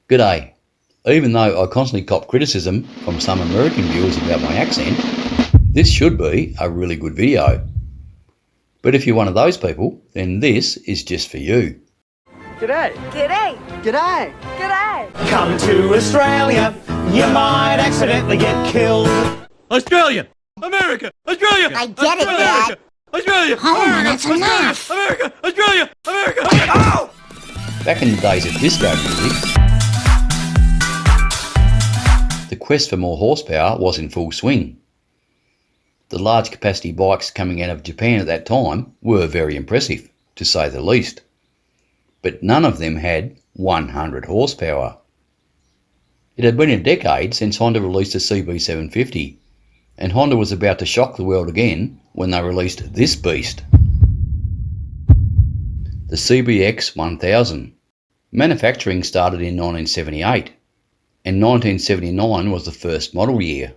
G'day. Even though I constantly cop criticism from some American viewers about my accent, this should be a really good video. But if you're one of those people, then this is just for you. G'day. G'day. G'day. G'day. Come to Australia, you might accidentally get killed. Australia! America! Australia! I get it, Dad. Australia! Oh, that's enough. America! Australia! America! Oh! Back in the days of disco music, the quest for more horsepower was in full swing. The large capacity bikes coming out of Japan at that time were very impressive, to say the least. But none of them had 100 horsepower. It had been a decade since Honda released a CB750, and Honda was about to shock the world again when they released this beast, the CBX 1000. Manufacturing started in 1978, and 1979 was the first model year.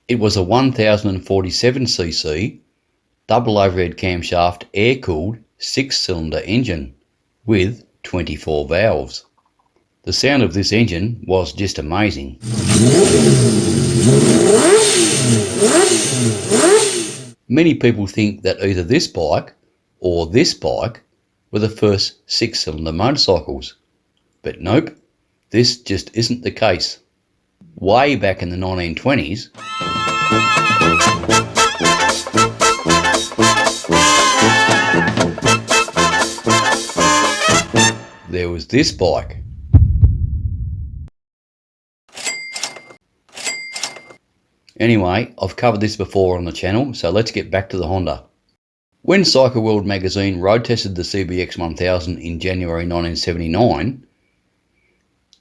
It was a 1047cc, double overhead camshaft air-cooled 6-cylinder engine with 24 valves. The sound of this engine was just amazing. Many people think that either this bike or this bike were the first 6-cylinder motorcycles, but nope, this just isn't the case. Way back in the 1920s, there was this bike. Anyway, I've covered this before on the channel, so let's get back to the Honda. When Cycle World magazine road tested the CBX 1000 in January 1979,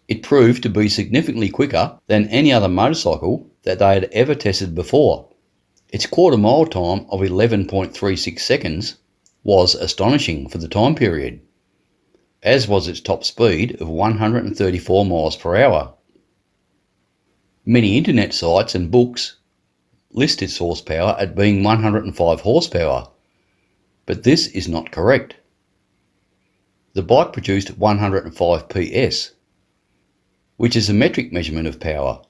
it proved to be significantly quicker than any other motorcycle that they had ever tested before. Its quarter mile time of 11.36 seconds was astonishing for the time period, as was its top speed of 134 miles per hour. Many internet sites and books list its horsepower at being 105 horsepower, but this is not correct. The bike produced 105 PS, which is a metric measurement of power,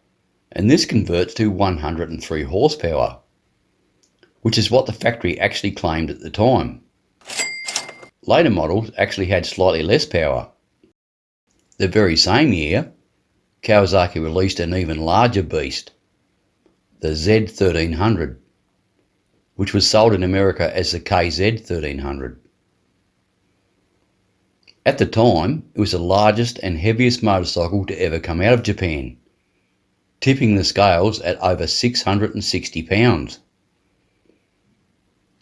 and this converts to 103 horsepower, which is what the factory actually claimed at the time. Later models actually had slightly less power. The very same year, Kawasaki released an even larger beast, the Z1300, which was sold in America as the KZ1300. At the time, it was the largest and heaviest motorcycle to ever come out of Japan, tipping the scales at over 660 pounds.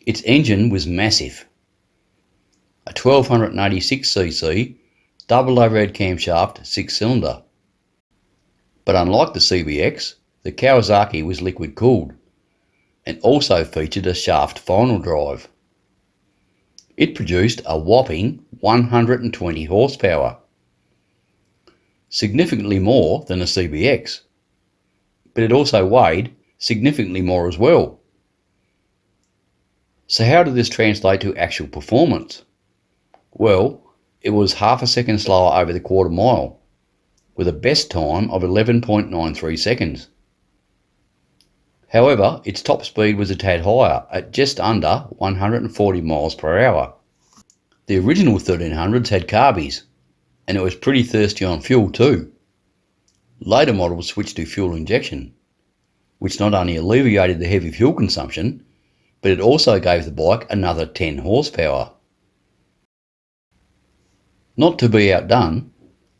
Its engine was massive, a 1286cc double overhead camshaft 6-cylinder. But unlike the CBX, the Kawasaki was liquid cooled and also featured a shaft final drive. It produced a whopping 120 horsepower, significantly more than a CBX, but it also weighed significantly more as well. So how did this translate to actual performance? Well, it was half a second slower over the quarter mile, with a best time of 11.93 seconds. However, its top speed was a tad higher at just under 140 miles per hour. The original 1300s had carbies, and it was pretty thirsty on fuel too. Later models switched to fuel injection, which not only alleviated the heavy fuel consumption, but it also gave the bike another 10 horsepower. Not to be outdone,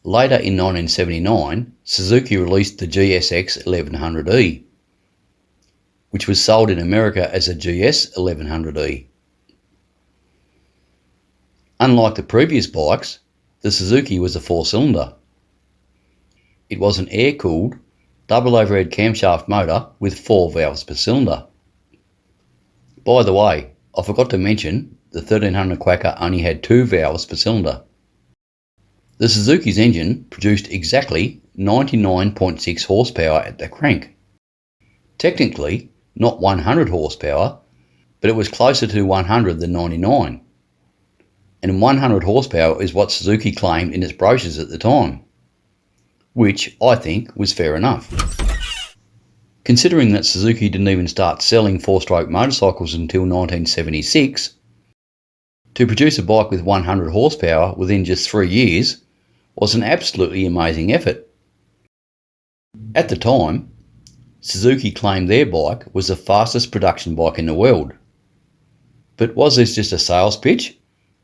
later in 1979, Suzuki released the GSX 1100E, which was sold in America as a GS 1100E. Unlike the previous bikes, the Suzuki was a 4-cylinder. It was an air-cooled, double overhead camshaft motor with 4 valves per cylinder. By the way, I forgot to mention the 1300 Quacker only had 2 valves per cylinder. The Suzuki's engine produced exactly 99.6 horsepower at the crank. Technically, not 100 horsepower, but it was closer to 100 than 99. And 100 horsepower is what Suzuki claimed in its brochures at the time. which I think was fair enough. Considering that Suzuki didn't even start selling four-stroke motorcycles until 1976, to produce a bike with 100 horsepower within just 3 years was an absolutely amazing effort. At the time, Suzuki claimed their bike was the fastest production bike in the world. But was this just a sales pitch,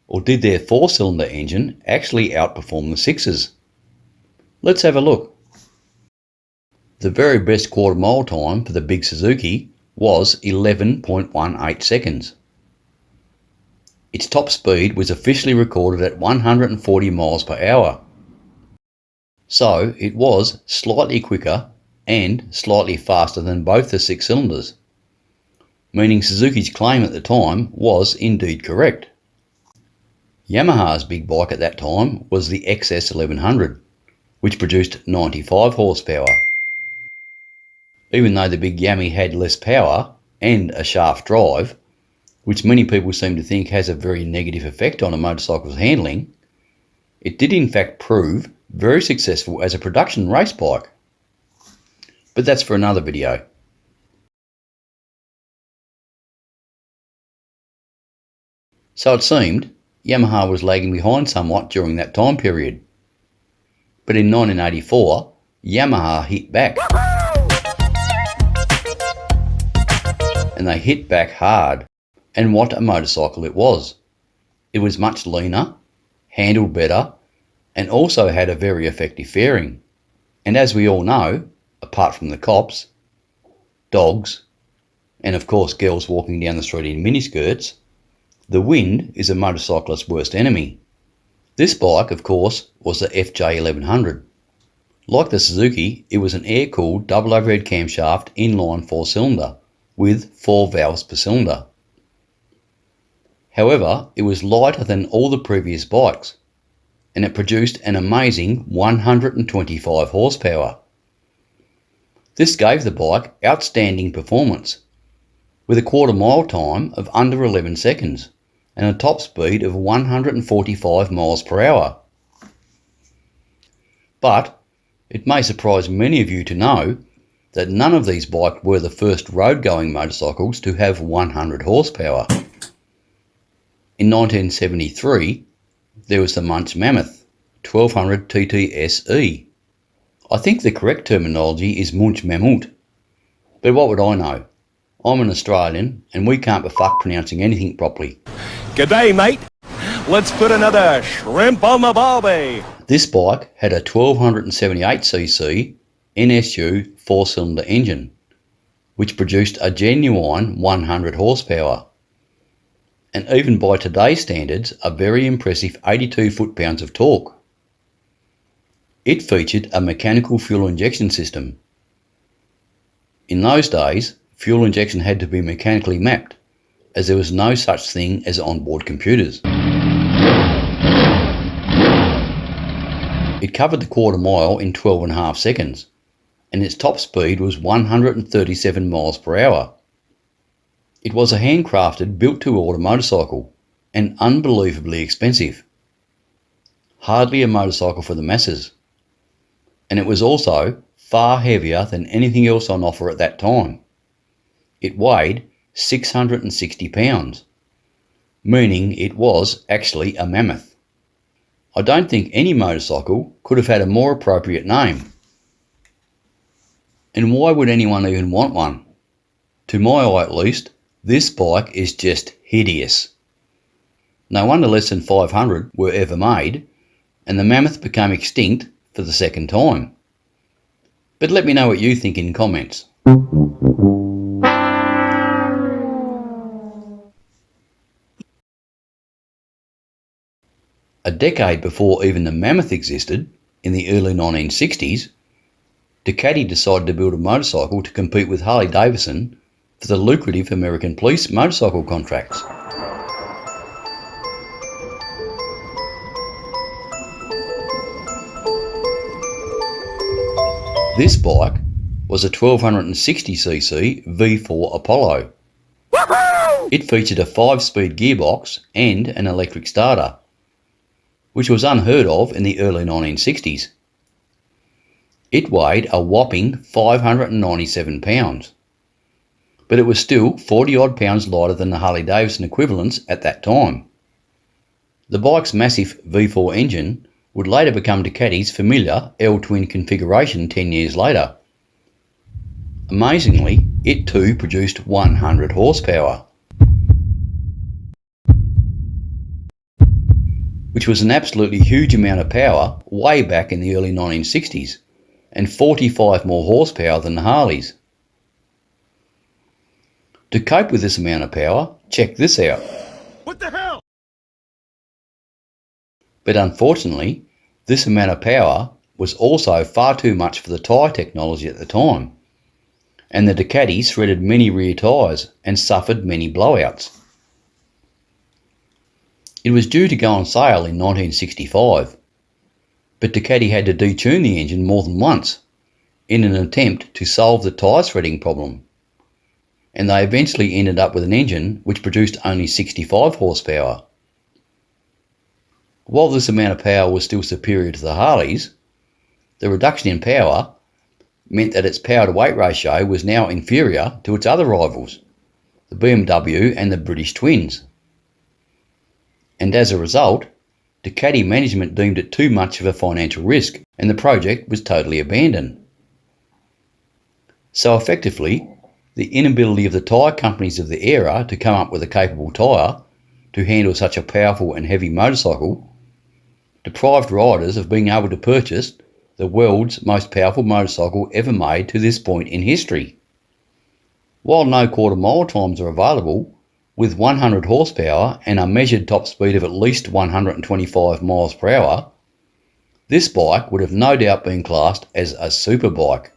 or did their four-cylinder engine actually outperform the sixes? Let's have a look. The very best quarter mile time for the big Suzuki was 11.18 seconds. Its top speed was officially recorded at 140 miles per hour. So it was slightly quicker and slightly faster than both the six cylinders, meaning Suzuki's claim at the time was indeed correct. Yamaha's big bike at that time was the XS 1100, which produced 95 horsepower. Even though the big Yami had less power and a shaft drive, which many people seem to think has a very negative effect on a motorcycle's handling, it did in fact prove very successful as a production race bike. But that's for another video. So it seemed Yamaha was lagging behind somewhat during that time period. But in 1984, Yamaha hit back. And they hit back hard. And what a motorcycle it was. It was much leaner, handled better, and also had a very effective fairing. And as we all know, apart from the cops, dogs, and of course girls walking down the street in miniskirts, the wind is a motorcyclist's worst enemy. This bike, of course, was the FJ 1100. Like the Suzuki, it was an air-cooled double overhead camshaft inline four-cylinder with 4 valves per cylinder. However, it was lighter than all the previous bikes, and it produced an amazing 125 horsepower. This gave the bike outstanding performance, with a quarter mile time of under 11 seconds and a top speed of 145 miles per hour. But it may surprise many of you to know that none of these bikes were the first road-going motorcycles to have 100 horsepower. In 1973, there was the Munch Mammoth 1200 TTSE. I think the correct terminology is Munch Mammut, but what would I know? I'm an Australian and we can't be fucked pronouncing anything properly. G'day, mate. Let's put another shrimp on the barbie. This bike had a 1278cc NSU four-cylinder engine, which produced a genuine 100 horsepower, and even by today's standards a very impressive 82 foot-pounds of torque. It featured a mechanical fuel injection system. In those days, fuel injection had to be mechanically mapped, as there was no such thing as onboard computers. It covered the quarter mile in 12.5 seconds, and its top speed was 137 miles per hour. It was a handcrafted, built-to-order motorcycle, and unbelievably expensive. Hardly a motorcycle for the masses. And it was also far heavier than anything else on offer at that time. It weighed 660 pounds, meaning it was actually a mammoth. I don't think any motorcycle could have had a more appropriate name. And why would anyone even want one? To my eye at least, this bike is just hideous. No wonder less than 500 were ever made, and the Mammoth became extinct for the second time. But let me know what you think in comments. A decade before even the Mammoth existed, in the early 1960s, Ducati decided to build a motorcycle to compete with Harley-Davidson for the lucrative American police motorcycle contracts. This bike was a 1260cc V4 Apollo. It featured a 5-speed gearbox and an electric starter, which was unheard of in the early 1960s. It weighed a whopping 597 pounds, but it was still 40 odd pounds lighter than the Harley Davidson equivalents at that time. The bike's massive V4 engine would later become Ducati's familiar L-twin configuration 10 years later. Amazingly, it too produced 100 horsepower, which was an absolutely huge amount of power way back in the early 1960s, and 45 more horsepower than the Harleys. To cope with this amount of power, check this out. What the hell? But unfortunately, this amount of power was also far too much for the tyre technology at the time, and the Ducati shredded many rear tyres and suffered many blowouts. It was due to go on sale in 1965, but Ducati had to detune the engine more than once in an attempt to solve the tyre shredding problem, and they eventually ended up with an engine which produced only 65 horsepower. While this amount of power was still superior to the Harleys, the reduction in power meant that its power to weight ratio was now inferior to its other rivals, the BMW and the British twins. And as a result, Ducati management deemed it too much of a financial risk and the project was totally abandoned. So effectively, the inability of the tyre companies of the era to come up with a capable tyre to handle such a powerful and heavy motorcycle deprived riders of being able to purchase the world's most powerful motorcycle ever made to this point in history. While no quarter mile times are available, with 100 horsepower and a measured top speed of at least 125 miles per hour, this bike would have no doubt been classed as a superbike.